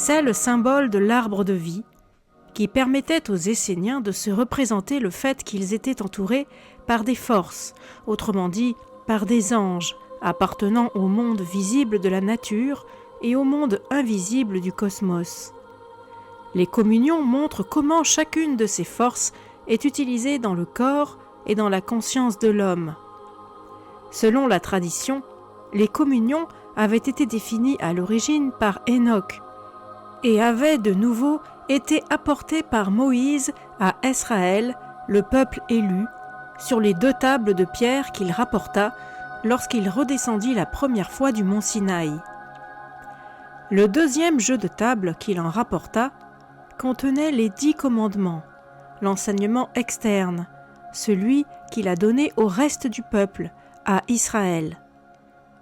C'est le symbole de l'arbre de vie qui permettait aux Esséniens de se représenter le fait qu'ils étaient entourés par des forces, autrement dit par des anges, appartenant au monde visible de la nature et au monde invisible du cosmos. Les communions montrent comment chacune de ces forces est utilisée dans le corps et dans la conscience de l'homme. Selon la tradition, les communions avaient été définies à l'origine par Enoch et avaient de nouveau été apportées par Moïse à Israël, le peuple élu, sur les 2 tables de pierre qu'il rapporta lorsqu'il redescendit la première fois du mont Sinaï. Le 2e jeu de table qu'il en rapporta contenait les 10 commandements, l'enseignement externe, celui qu'il a donné au reste du peuple, à Israël.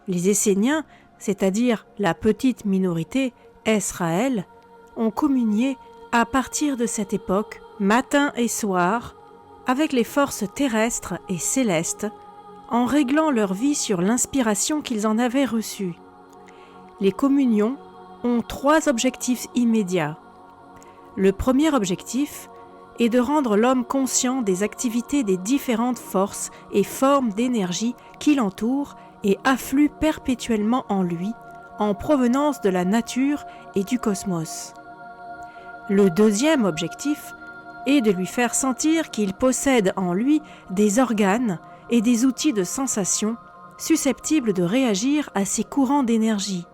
Les Esséniens, c'est-à-dire la petite minorité, Israël, ont communié à partir de cette époque, matin et soir, avec les forces terrestres et célestes, en réglant leur vie sur l'inspiration qu'ils en avaient reçue. Les communions ont 3 objectifs immédiats. Le premier objectif est de rendre l'homme conscient des activités des différentes forces et formes d'énergie qui l'entourent et affluent perpétuellement en lui, en provenance de la nature et du cosmos. Le deuxième objectif est de lui faire sentir qu'il possède en lui des organes et des outils de sensation susceptibles de réagir à ces courants d'énergie.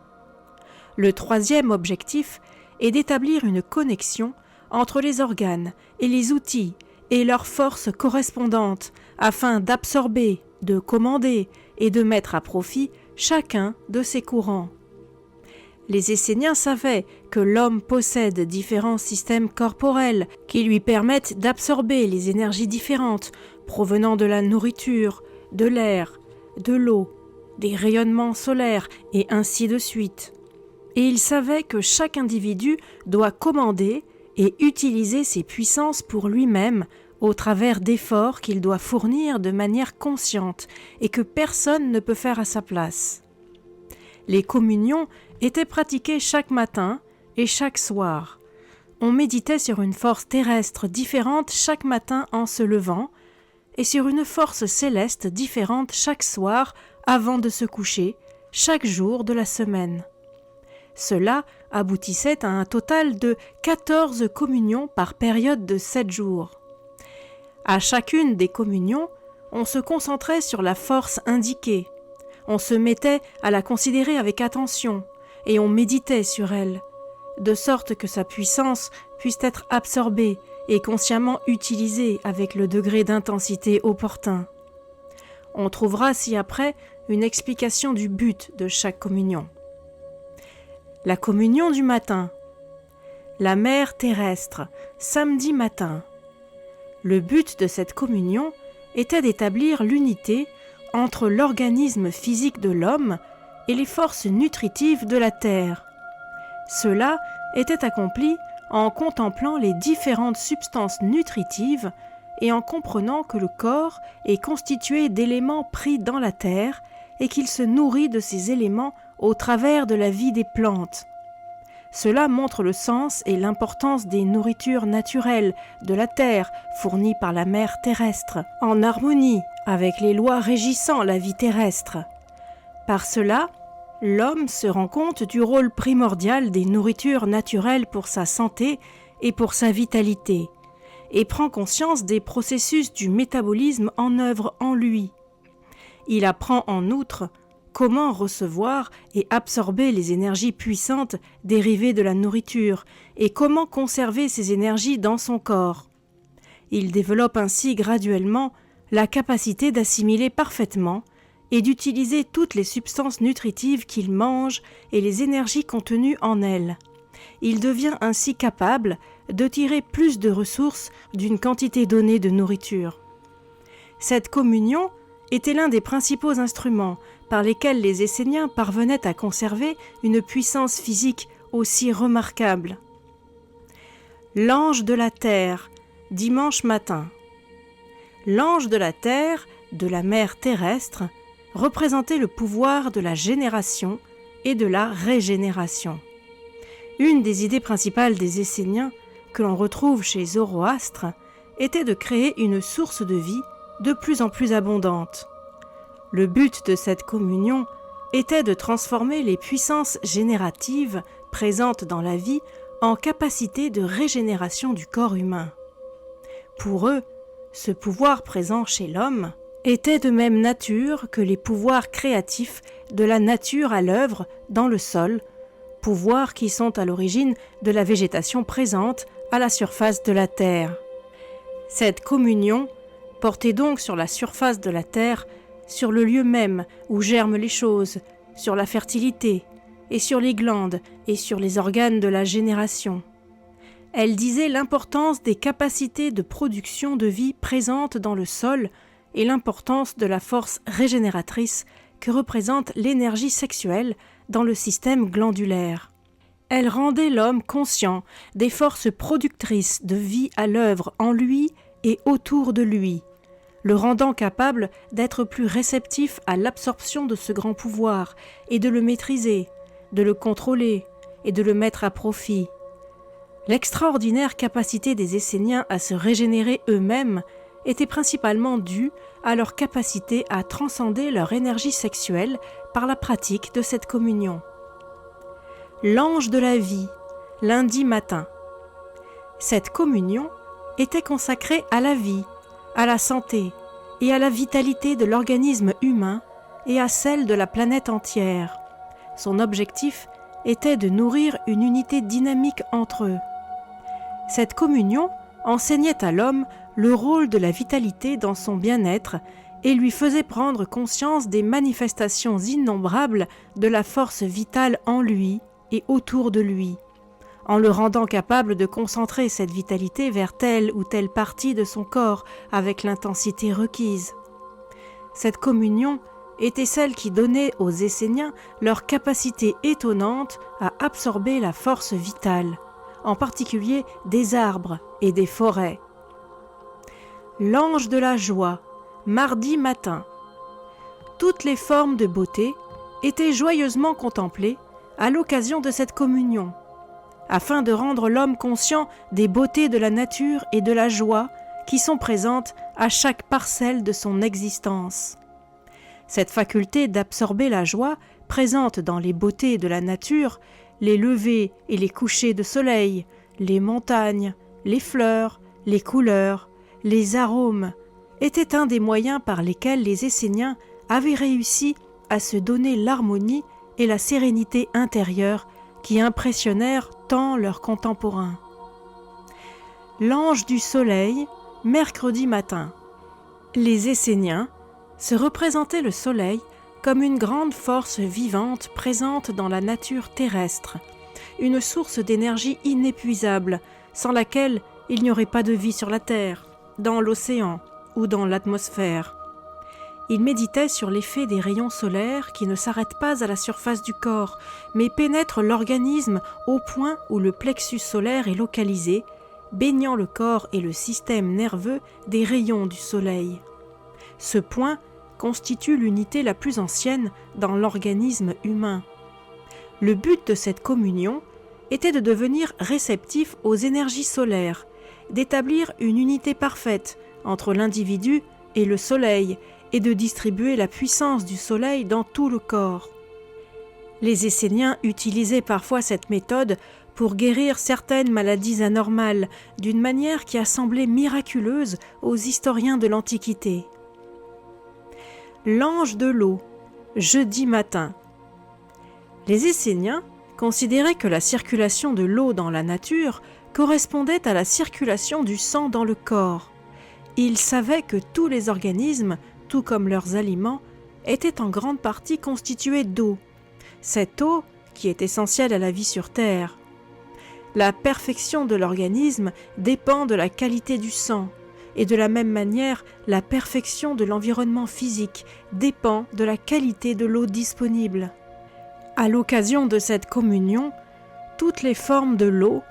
Le troisième objectif est d'établir une connexion entre les organes et les outils et leurs forces correspondantes afin d'absorber, de commander et de mettre à profit chacun de ces courants. Les Esséniens savaient que l'homme possède différents systèmes corporels qui lui permettent d'absorber les énergies différentes provenant de la nourriture, de l'air, de l'eau, des rayonnements solaires et ainsi de suite. Et ils savaient que chaque individu doit commander et utiliser ses puissances pour lui-même au travers d'efforts qu'il doit fournir de manière consciente et que personne ne peut faire à sa place. Les communions étaient pratiquées chaque matin et chaque soir. On méditait sur une force terrestre différente chaque matin en se levant et sur une force céleste différente chaque soir avant de se coucher, chaque jour de la semaine. Cela aboutissait à un total de 14 communions par période de 7 jours. À chacune des communions, on se concentrait sur la force indiquée. On se mettait à la considérer avec attention et on méditait sur elle, de sorte que sa puissance puisse être absorbée et consciemment utilisée avec le degré d'intensité opportun. On trouvera ci-après une explication du but de chaque communion. La communion du matin. La mère terrestre, samedi matin. Le but de cette communion était d'établir l'unité entre l'organisme physique de l'homme et les forces nutritives de la terre. Cela était accompli en contemplant les différentes substances nutritives et en comprenant que le corps est constitué d'éléments pris dans la terre et qu'il se nourrit de ces éléments au travers de la vie des plantes. Cela montre le sens et l'importance des nourritures naturelles de la terre fournies par la mère terrestre, en harmonie avec les lois régissant la vie terrestre. Par cela, l'homme se rend compte du rôle primordial des nourritures naturelles pour sa santé et pour sa vitalité, et prend conscience des processus du métabolisme en œuvre en lui. Il apprend en outre comment recevoir et absorber les énergies puissantes dérivées de la nourriture et comment conserver ces énergies dans son corps. Il développe ainsi graduellement la capacité d'assimiler parfaitement et d'utiliser toutes les substances nutritives qu'il mange et les énergies contenues en elles. Il devient ainsi capable de tirer plus de ressources d'une quantité donnée de nourriture. Cette communion était l'un des principaux instruments par lesquels les Esséniens parvenaient à conserver une puissance physique aussi remarquable. L'ange de la terre, dimanche matin. L'ange de la terre, de la mère terrestre, représentait le pouvoir de la génération et de la régénération. Une des idées principales des Esséniens, que l'on retrouve chez Zoroastre, était de créer une source de vie de plus en plus abondante. Le but de cette communion était de transformer les puissances génératives présentes dans la vie en capacité de régénération du corps humain. Pour eux, ce pouvoir présent chez l'homme était de même nature que les pouvoirs créatifs de la nature à l'œuvre dans le sol, pouvoirs qui sont à l'origine de la végétation présente à la surface de la terre. Cette communion portait donc sur la surface de la terre, sur le lieu même où germent les choses, sur la fertilité, et sur les glandes et sur les organes de la génération. Elle disait l'importance des capacités de production de vie présentes dans le sol et l'importance de la force régénératrice que représente l'énergie sexuelle dans le système glandulaire. Elle rendait l'homme conscient des forces productrices de vie à l'œuvre en lui et autour de lui, le rendant capable d'être plus réceptif à l'absorption de ce grand pouvoir et de le maîtriser, de le contrôler et de le mettre à profit. L'extraordinaire capacité des Esséniens à se régénérer eux-mêmes était principalement due à leur capacité à transcender leur énergie sexuelle par la pratique de cette communion. L'ange de la vie, lundi matin. Cette communion était consacrée à la vie, à la santé et à la vitalité de l'organisme humain et à celle de la planète entière. Son objectif était de nourrir une unité dynamique entre eux. Cette communion enseignait à l'homme le rôle de la vitalité dans son bien-être et lui faisait prendre conscience des manifestations innombrables de la force vitale en lui et autour de lui, en le rendant capable de concentrer cette vitalité vers telle ou telle partie de son corps avec l'intensité requise. Cette communion était celle qui donnait aux Esséniens leur capacité étonnante à absorber la force vitale, en particulier des arbres et des forêts. L'ange de la joie, mardi matin. Toutes les formes de beauté étaient joyeusement contemplées à l'occasion de cette communion, afin de rendre l'homme conscient des beautés de la nature et de la joie qui sont présentes à chaque parcelle de son existence. Cette faculté d'absorber la joie présente dans les beautés de la nature, les levers et les couchers de soleil, les montagnes, les fleurs, les couleurs, les arômes, était un des moyens par lesquels les Esséniens avaient réussi à se donner l'harmonie et la sérénité intérieure qui impressionnèrent tant leurs contemporains. L'ange du soleil, mercredi matin. Les Esséniens se représentaient le soleil comme une grande force vivante présente dans la nature terrestre, une source d'énergie inépuisable, sans laquelle il n'y aurait pas de vie sur la terre, dans l'océan ou dans l'atmosphère. Ils méditaient sur l'effet des rayons solaires qui ne s'arrêtent pas à la surface du corps, mais pénètrent l'organisme au point où le plexus solaire est localisé, baignant le corps et le système nerveux des rayons du soleil. Ce point constitue l'unité la plus ancienne dans l'organisme humain. Le but de cette communion était de devenir réceptif aux énergies solaires, d'établir une unité parfaite entre l'individu et le soleil et de distribuer la puissance du soleil dans tout le corps. Les Esséniens utilisaient parfois cette méthode pour guérir certaines maladies anormales d'une manière qui a semblé miraculeuse aux historiens de l'Antiquité. L'ange de l'eau, jeudi matin. Les Esséniens considéraient que la circulation de l'eau dans la nature correspondait à la circulation du sang dans le corps. Ils savaient que tous les organismes, tout comme leurs aliments, étaient en grande partie constitués d'eau. Cette eau qui est essentielle à la vie sur Terre. La perfection de l'organisme dépend de la qualité du sang, et de la même manière, la perfection de l'environnement physique dépend de la qualité de l'eau disponible. À l'occasion de cette communion, toutes les formes de l'eau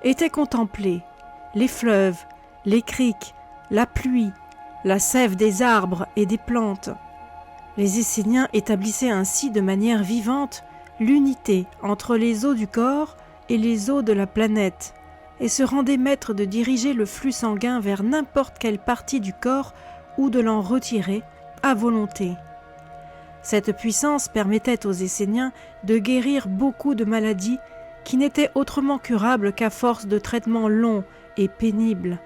étaient contemplées, les fleuves, les criques, la pluie, la sève des arbres et des plantes. Les Esséniens établissaient ainsi de manière vivante l'unité entre les os du corps et les eaux de la planète, et se rendait maître de diriger le flux sanguin vers n'importe quelle partie du corps ou de l'en retirer à volonté. Cette puissance permettait aux Esséniens de guérir beaucoup de maladies qui n'étaient autrement curables qu'à force de traitements longs et pénibles.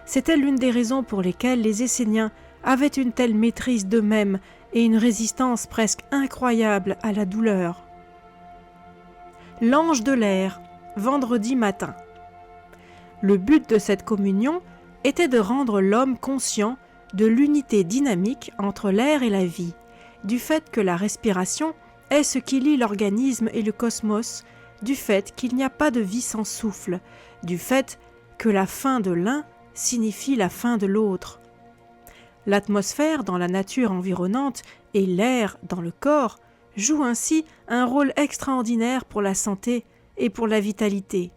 C'était l'une des raisons pour lesquelles les Esséniens avaient une telle maîtrise d'eux-mêmes et une résistance presque incroyable à la douleur. L'ange de l'air, vendredi matin. Le but de cette communion était de rendre l'homme conscient de l'unité dynamique entre l'air et la vie, du fait que la respiration est ce qui lie l'organisme et le cosmos, du fait qu'il n'y a pas de vie sans souffle, du fait que la fin de l'un signifie la fin de l'autre. L'atmosphère dans la nature environnante et l'air dans le corps jouent ainsi un rôle extraordinaire pour la santé et pour la vitalité.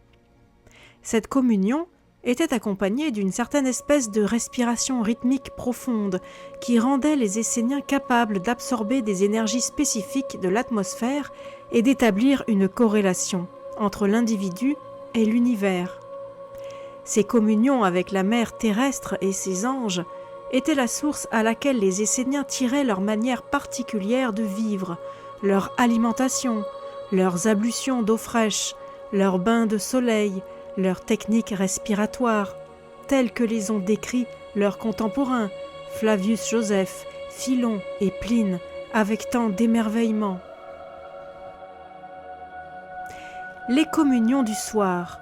Cette communion était accompagnée d'une certaine espèce de respiration rythmique profonde qui rendait les Esséniens capables d'absorber des énergies spécifiques de l'atmosphère et d'établir une corrélation entre l'individu et l'univers. Ces communions avec la mer terrestre et ses anges étaient la source à laquelle les Esséniens tiraient leur manière particulière de vivre, leur alimentation, leurs ablutions d'eau fraîche, leurs bains de soleil, leurs techniques respiratoires, telles que les ont décrits leurs contemporains, Flavius Joseph, Philon et Pline, avec tant d'émerveillement. Les communions du soir.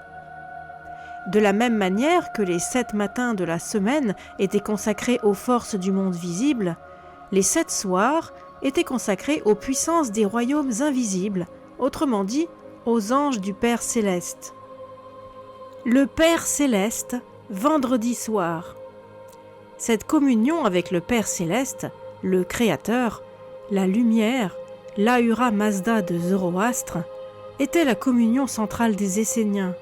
De la même manière que les 7 matins de la semaine étaient consacrés aux forces du monde visible, les 7 soirs étaient consacrés aux puissances des royaumes invisibles, autrement dit, aux anges du Père Céleste. Le Père Céleste, vendredi soir. Cette communion avec le Père Céleste, le Créateur, la lumière, l'Ahura Mazda de Zoroastre, était la communion centrale des Esséniens.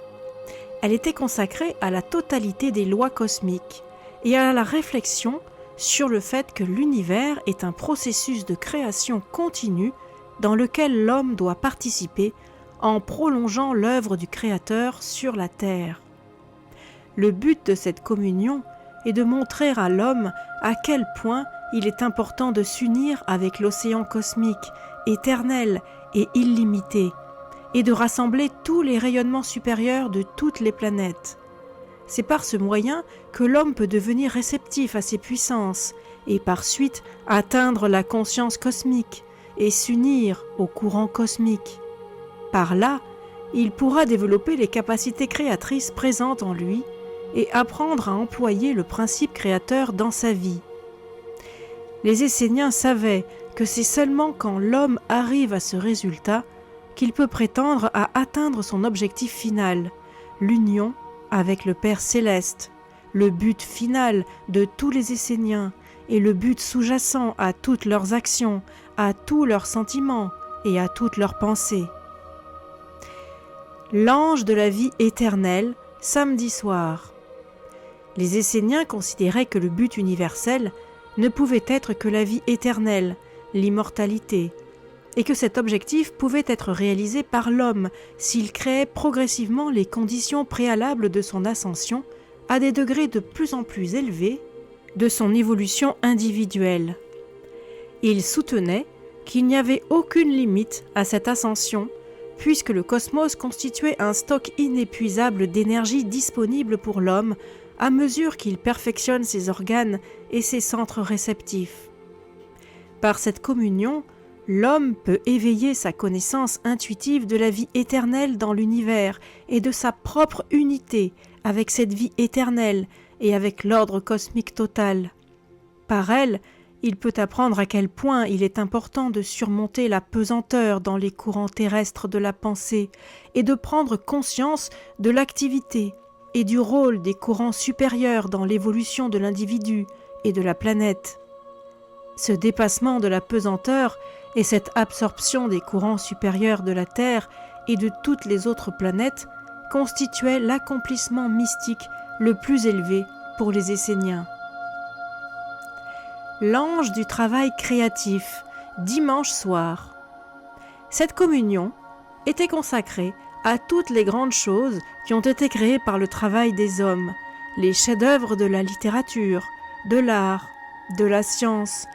Elle était consacrée à la totalité des lois cosmiques et à la réflexion sur le fait que l'univers est un processus de création continue dans lequel l'homme doit participer en prolongeant l'œuvre du Créateur sur la terre. Le but de cette communion est de montrer à l'homme à quel point il est important de s'unir avec l'océan cosmique, éternel et illimité, et de rassembler tous les rayonnements supérieurs de toutes les planètes. C'est par ce moyen que l'homme peut devenir réceptif à ces puissances, et par suite atteindre la conscience cosmique, et s'unir au courant cosmique. Par là, il pourra développer les capacités créatrices présentes en lui et apprendre à employer le principe créateur dans sa vie. Les Esséniens savaient que c'est seulement quand l'homme arrive à ce résultat qu'il peut prétendre à atteindre son objectif final, l'union avec le Père Céleste, le but final de tous les Esséniens et le but sous-jacent à toutes leurs actions, à tous leurs sentiments et à toutes leurs pensées. L'ange de la vie éternelle, samedi soir. Les Esséniens considéraient que le but universel ne pouvait être que la vie éternelle, l'immortalité, et que cet objectif pouvait être réalisé par l'homme s'il créait progressivement les conditions préalables de son ascension à des degrés de plus en plus élevés de son évolution individuelle. Il soutenait qu'il n'y avait aucune limite à cette ascension, puisque le cosmos constituait un stock inépuisable d'énergie disponible pour l'homme à mesure qu'il perfectionne ses organes et ses centres réceptifs. Par cette communion, l'homme peut éveiller sa connaissance intuitive de la vie éternelle dans l'univers et de sa propre unité avec cette vie éternelle et avec l'ordre cosmique total. Par elle, il peut apprendre à quel point il est important de surmonter la pesanteur dans les courants terrestres de la pensée et de prendre conscience de l'activité et du rôle des courants supérieurs dans l'évolution de l'individu et de la planète. Ce dépassement de la pesanteur et cette absorption des courants supérieurs de la Terre et de toutes les autres planètes constituaient l'accomplissement mystique le plus élevé pour les Esséniens. L'ange du travail créatif, dimanche soir. Cette communion était consacrée à toutes les grandes choses qui ont été créées par le travail des hommes, les chefs-d'œuvre de la littérature, de l'art, de la science,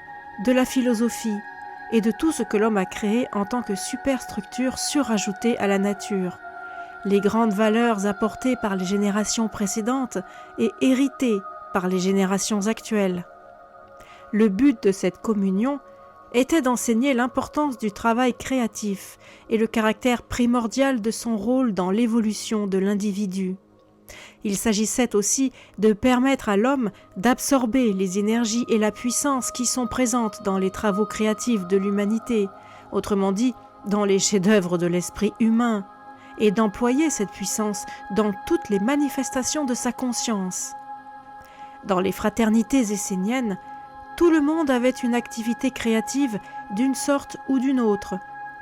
de la philosophie et de tout ce que l'homme a créé en tant que superstructure surajoutée à la nature, les grandes valeurs apportées par les générations précédentes et héritées par les générations actuelles. Le but de cette communion était d'enseigner l'importance du travail créatif et le caractère primordial de son rôle dans l'évolution de l'individu. Il s'agissait aussi de permettre à l'homme d'absorber les énergies et la puissance qui sont présentes dans les travaux créatifs de l'humanité, autrement dit, dans les chefs-d'œuvre de l'esprit humain, et d'employer cette puissance dans toutes les manifestations de sa conscience. Dans les fraternités esséniennes, tout le monde avait une activité créative d'une sorte ou d'une autre,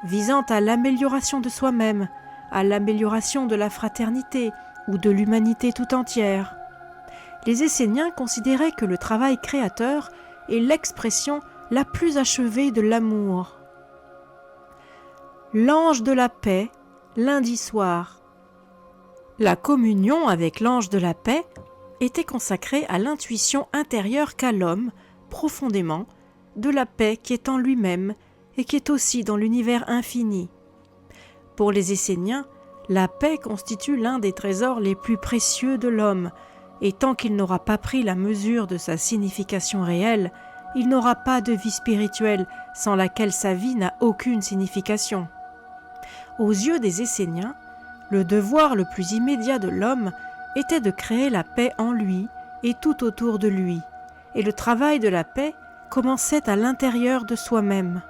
visant à l'amélioration de soi-même, à l'amélioration de la fraternité ou de l'humanité tout entière. Les Esséniens considéraient que le travail créateur est l'expression la plus achevée de l'amour. L'ange de la paix, lundi soir. La communion avec l'ange de la paix était consacrée à l'intuition intérieure qu'a l'homme, profondément, de la paix qui est en lui-même et qui est aussi dans l'univers infini. Pour les Esséniens, la paix constitue l'un des trésors les plus précieux de l'homme, et tant qu'il n'aura pas pris la mesure de sa signification réelle, il n'aura pas de vie spirituelle sans laquelle sa vie n'a aucune signification. Aux yeux des Esséniens, le devoir le plus immédiat de l'homme était de créer la paix en lui et tout autour de lui, et le travail de la paix commençait à l'intérieur de soi-même.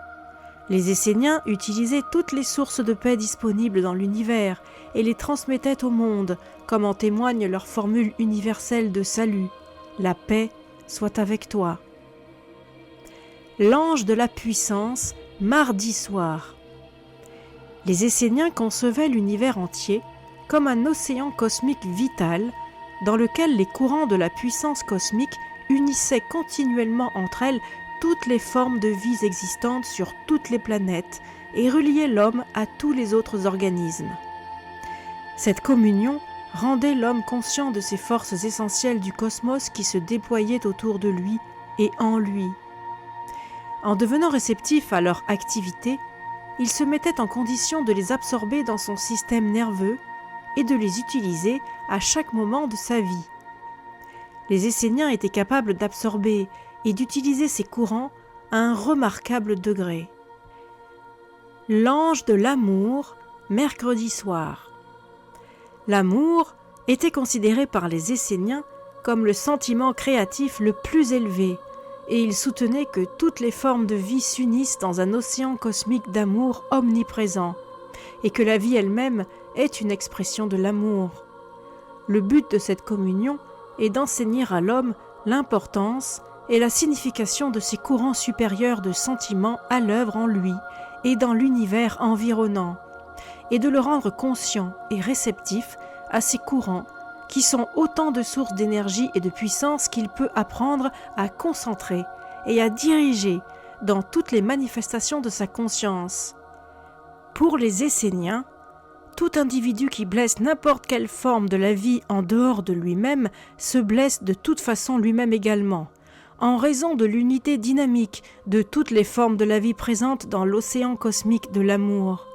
Les Esséniens utilisaient toutes les sources de paix disponibles dans l'univers et les transmettaient au monde, comme en témoigne leur formule universelle de salut : « La paix soit avec toi ». L'ange de la puissance, mardi soir. Les Esséniens concevaient l'univers entier comme un océan cosmique vital dans lequel les courants de la puissance cosmique unissaient continuellement entre elles toutes les formes de vie existantes sur toutes les planètes et reliaient l'homme à tous les autres organismes. Cette communion rendait l'homme conscient de ces forces essentielles du cosmos qui se déployaient autour de lui et en lui. En devenant réceptif à leur activité, il se mettait en condition de les absorber dans son système nerveux et de les utiliser à chaque moment de sa vie. Les Esséniens étaient capables d'absorber et d'utiliser ces courants à un remarquable degré. L'ange de l'amour, mercredi soir. L'amour était considéré par les Esséniens comme le sentiment créatif le plus élevé, et ils soutenaient que toutes les formes de vie s'unissent dans un océan cosmique d'amour omniprésent, et que la vie elle-même est une expression de l'amour. Le but de cette communion est d'enseigner à l'homme l'importance et la signification de ces courants supérieurs de sentiments à l'œuvre en lui et dans l'univers environnant, et de le rendre conscient et réceptif à ces courants qui sont autant de sources d'énergie et de puissance qu'il peut apprendre à concentrer et à diriger dans toutes les manifestations de sa conscience. Pour les Esséniens, tout individu qui blesse n'importe quelle forme de la vie en dehors de lui-même se blesse de toute façon lui-même également, en raison de l'unité dynamique de toutes les formes de la vie présentes dans l'océan cosmique de l'amour.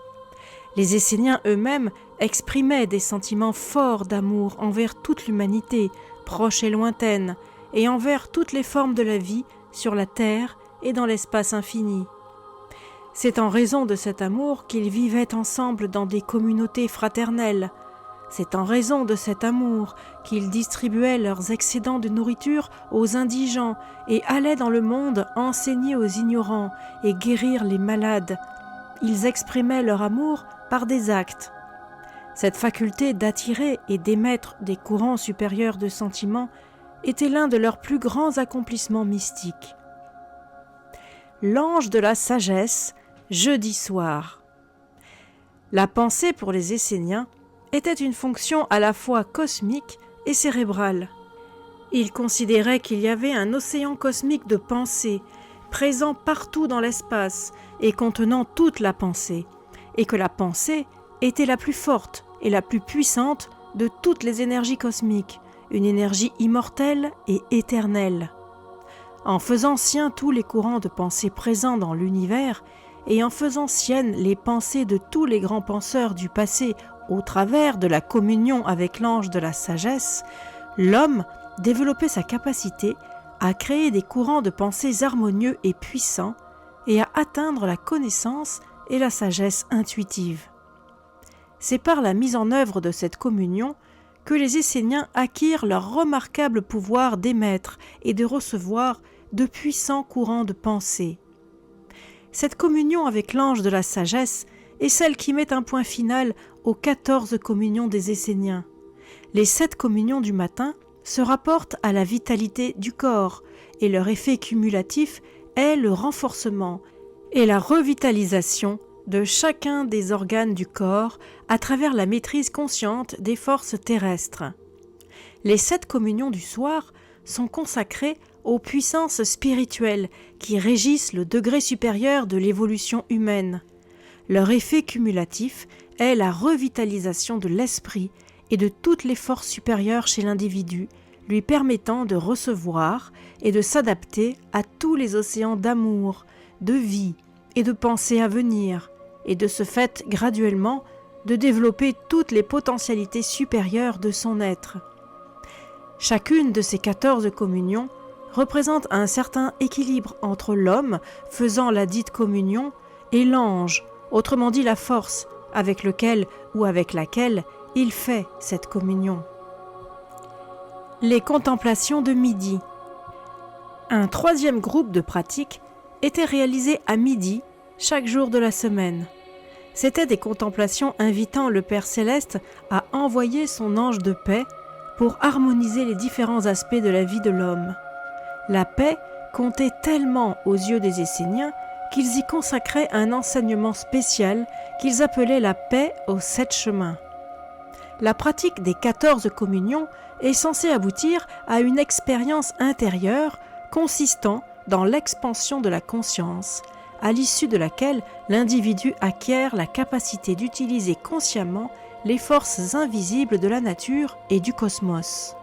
Les Esséniens eux-mêmes exprimaient des sentiments forts d'amour envers toute l'humanité, proche et lointaine, et envers toutes les formes de la vie sur la terre et dans l'espace infini. C'est en raison de cet amour qu'ils vivaient ensemble dans des communautés fraternelles. C'est en raison de cet amour qu'ils distribuaient leurs excédents de nourriture aux indigents et allaient dans le monde enseigner aux ignorants et guérir les malades. Ils exprimaient leur amour par des actes. Cette faculté d'attirer et d'émettre des courants supérieurs de sentiments était l'un de leurs plus grands accomplissements mystiques. L'ange de la sagesse, jeudi soir. La pensée pour les Esséniens était une fonction à la fois cosmique et cérébrale. Ils considéraient qu'il y avait un océan cosmique de pensée, présent partout dans l'espace et contenant toute la pensée, et que la pensée était la plus forte est la plus puissante de toutes les énergies cosmiques, une énergie immortelle et éternelle. En faisant sien tous les courants de pensée présents dans l'univers et en faisant siennes les pensées de tous les grands penseurs du passé au travers de la communion avec l'ange de la sagesse, l'homme développait sa capacité à créer des courants de pensées harmonieux et puissants et à atteindre la connaissance et la sagesse intuitive. C'est par la mise en œuvre de cette communion que les Esséniens acquirent leur remarquable pouvoir d'émettre et de recevoir de puissants courants de pensée. Cette communion avec l'ange de la sagesse est celle qui met un point final aux 14 communions des Esséniens. Les 7 communions du matin se rapportent à la vitalité du corps et leur effet cumulatif est le renforcement et la revitalisation de chacun des organes du corps à travers la maîtrise consciente des forces terrestres. Les 7 communions du soir sont consacrées aux puissances spirituelles qui régissent le degré supérieur de l'évolution humaine. Leur effet cumulatif est la revitalisation de l'esprit et de toutes les forces supérieures chez l'individu, lui permettant de recevoir et de s'adapter à tous les océans d'amour, de vie et de pensée à venir, et de ce fait graduellement de développer toutes les potentialités supérieures de son être. Chacune de ces 14 communions représente un certain équilibre entre l'homme faisant la dite communion et l'ange, autrement dit la force avec lequel ou avec laquelle il fait cette communion. Les contemplations de midi. Un 3e groupe de pratiques était réalisé à midi chaque jour de la semaine. C'étaient des contemplations invitant le Père Céleste à envoyer son ange de paix pour harmoniser les différents aspects de la vie de l'homme. La paix comptait tellement aux yeux des Esséniens qu'ils y consacraient un enseignement spécial qu'ils appelaient la paix aux 7 chemins. La pratique des 14 communions est censée aboutir à une expérience intérieure consistant dans l'expansion de la conscience, à l'issue de laquelle l'individu acquiert la capacité d'utiliser consciemment les forces invisibles de la nature et du cosmos.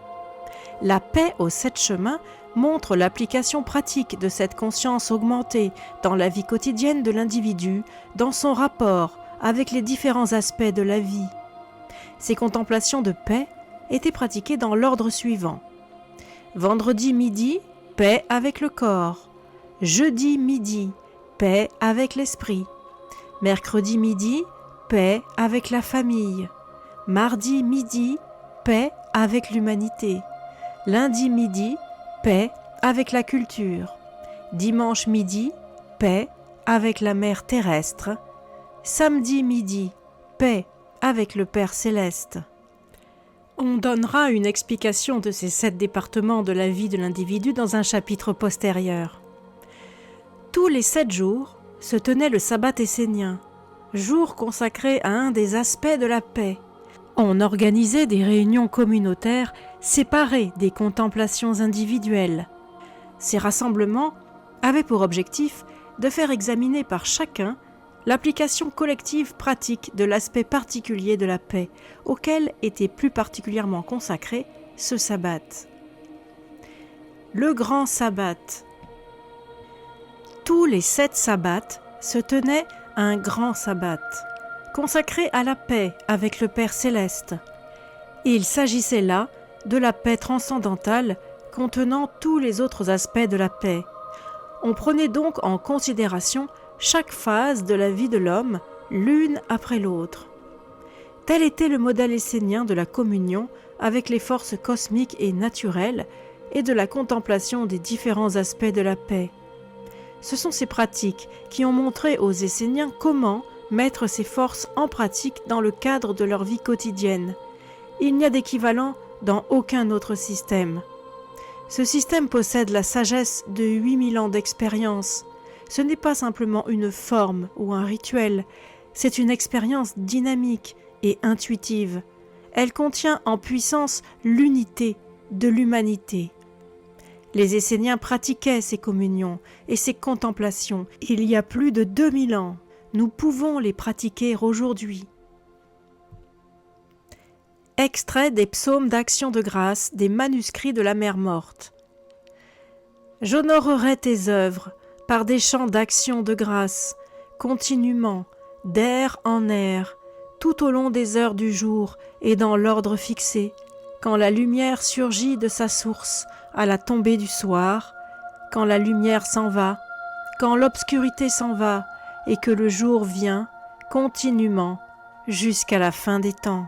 La paix aux 7 chemins montre l'application pratique de cette conscience augmentée dans la vie quotidienne de l'individu, dans son rapport avec les différents aspects de la vie. Ces contemplations de paix étaient pratiquées dans l'ordre suivant. Vendredi midi, paix avec le corps. Jeudi midi, paix avec l'esprit. Mercredi midi, paix avec la famille. Mardi midi, paix avec l'humanité. Lundi midi, paix avec la culture. Dimanche midi, paix avec la mer terrestre. Samedi midi, paix avec le Père Céleste. On donnera une explication de ces 7 départements de la vie de l'individu dans un chapitre postérieur. Tous les 7 jours se tenait le sabbat essénien, jour consacré à un des aspects de la paix. On organisait des réunions communautaires séparées des contemplations individuelles. Ces rassemblements avaient pour objectif de faire examiner par chacun l'application collective pratique de l'aspect particulier de la paix, auquel était plus particulièrement consacré ce sabbat. Le grand sabbat. Tous les 7 sabbats se tenait un grand sabbat, consacré à la paix avec le Père Céleste. Il s'agissait là de la paix transcendantale contenant tous les autres aspects de la paix. On prenait donc en considération chaque phase de la vie de l'homme, l'une après l'autre. Tel était le modèle essénien de la communion avec les forces cosmiques et naturelles et de la contemplation des différents aspects de la paix. Ce sont ces pratiques qui ont montré aux Esséniens comment mettre ces forces en pratique dans le cadre de leur vie quotidienne. Il n'y a d'équivalent dans aucun autre système. Ce système possède la sagesse de 8000 ans d'expérience. Ce n'est pas simplement une forme ou un rituel, c'est une expérience dynamique et intuitive. Elle contient en puissance l'unité de l'humanité. Les Esséniens pratiquaient ces communions et ces contemplations il y a plus de 2000 ans. Nous pouvons les pratiquer aujourd'hui. Extrait des psaumes d'action de grâce des manuscrits de la Mère morte. J'honorerai tes œuvres par des chants d'action de grâce, continuellement, d'air en air, tout au long des heures du jour et dans l'ordre fixé, quand la lumière surgit de sa source à la tombée du soir, quand la lumière s'en va, quand l'obscurité s'en va et que le jour vient continuellement jusqu'à la fin des temps.